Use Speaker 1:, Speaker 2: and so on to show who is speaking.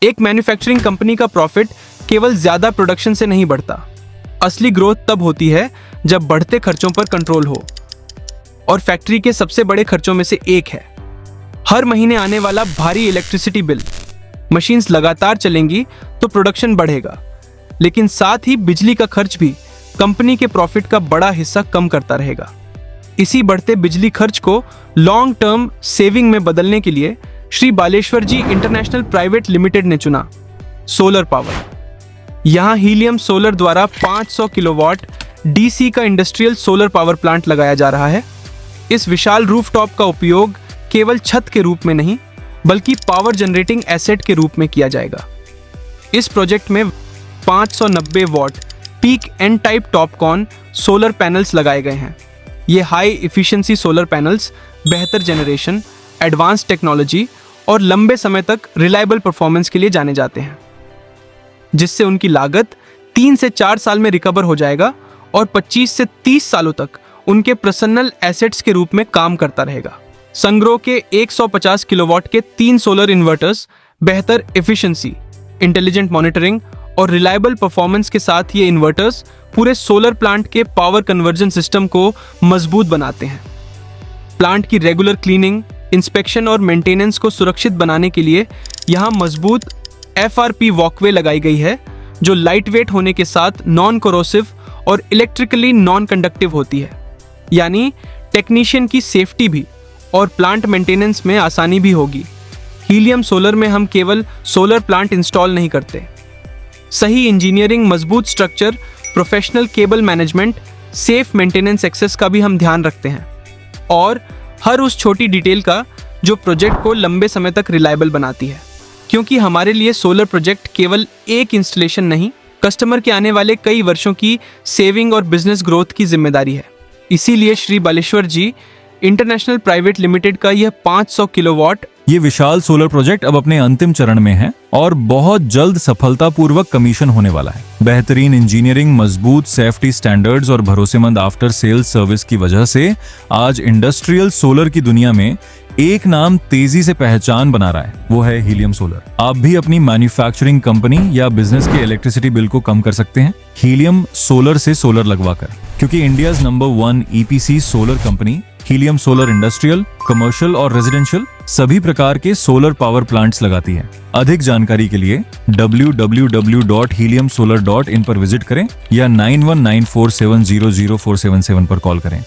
Speaker 1: एक manufacturing company का profit केवल ज्यादा प्रोडक्शन से नहीं बढ़ता। असली ग्रोथ तब होती है जब बढ़ते खर्चों पर कंट्रोल हो, और फैक्ट्री के सबसे बड़े खर्चों में से एक है हर महीने आने वाला भारी इलेक्ट्रिसिटी बिल। मशीन्स लगातार चलेंगी तो प्रोडक्शन बढ़ेगा, लेकिन साथ ही बिजली का खर्च भी कंपनी के प्रॉफिट का बड़ा हिस्सा कम करता रहेगा। इसी बढ़ते बिजली खर्च को लॉन्ग टर्म सेविंग में बदलने के लिए श्री बालेश्वर जी इंटरनेशनल प्राइवेट लिमिटेड ने चुना सोलर पावर। यहां हीलियम सोलर द्वारा 500 किलोवाट डीसी का इंडस्ट्रियल सोलर पावर प्लांट लगाया जा रहा है। इस विशाल रूफटॉप का उपयोग केवल छत के रूप में नहीं, बल्कि पावर जनरेटिंग एसेट के रूप में किया जाएगा। इस प्रोजेक्ट में 590 watt peak N type TOPCon solar panels लगाए गए हैं। ये हाई इफिशिएंसी सोलर पैनल्स बेहतर जनरेशन, एडवांस टेक्नोलॉजी और लंबे समय तक रिलायबल परफॉर्मेंस के लिए जाने जाते हैं, जिससे उनकी लागत 3 से 4 साल में रिकवर हो जाएगा और 25 से 30 सालों तक उनके पर्सनल एसेट्स के रूप में काम करता रहेगा। संग्रो के 150 किलोवाट के 3 सोलर इन्वर्टर्स बेहतर एफिशिएंसी, इंटेलिजेंट मॉनिटरिंग और रिलायबल परफॉर्मेंस के साथ ये इन्वर्टर्स पूरे सोलर प्लांट के पावर कन्वर्जन सिस्टम को मजबूत बनाते हैं। प्लांट की रेगुलर क्लीनिंग, इंस्पेक्शन और मेंटेनेंस को सुरक्षित बनाने के लिए यहाँ मजबूत FRP वॉकवे लगाई गई है, जो लाइट वेट होने के साथ नॉन कोरोसिव और इलेक्ट्रिकली नॉन कंडक्टिव होती है। यानी टेक्नीशियन की सेफ्टी भी और प्लांट मेंटेनेंस में आसानी भी होगी। हीलियम सोलर में हम केवल सोलर प्लांट इंस्टॉल नहीं करते, सही इंजीनियरिंग, मजबूत structure, professional cable management, safe maintenance access का भी हम ध्यान रखते हैं, और हर उस छोटी डिटेल का जो प्रोजेक्ट को लंबे समय तक रिलायबल बनाती है। क्योंकि हमारे लिए सोलर प्रोजेक्ट केवल एक इंस्टॉलेशन नहीं, कस्टमर के आने वाले कई वर्षों की सेविंग और बिजनेस ग्रोथ की जिम्मेदारी है। इसीलिए श्री बालेश्वर जी इंटरनेशनल प्राइवेट लिमिटेड का यह 500 किलोवाट
Speaker 2: ये विशाल सोलर प्रोजेक्ट अब अपने अंतिम चरण में है और बहुत जल्द सफलतापूर्वक कमीशन होने वाला है। बेहतरीन इंजीनियरिंग, मजबूत सेफ्टी स्टैंडर्ड्स और भरोसेमंद आफ्टर सेल्स सर्विस की वजह से आज इंडस्ट्रियल सोलर की दुनिया में एक नाम तेजी से पहचान बना रहा है, वो है हीलियम सोलर। आप भी अपनी मैन्युफैक्चरिंग कंपनी या बिजनेस के इलेक्ट्रिसिटी बिल को कम कर सकते हैं हीलियम सोलर से सोलर लगवाकर, क्योंकि India's number 1 EPC solar company helium solar industrial, commercial और रेजिडेंशियल सभी प्रकार के सोलर पावर प्लांट्स लगाती है। अधिक जानकारी के लिए www.heliumsolar.in पर विजिट करें या 9194700477 पर कॉल करें।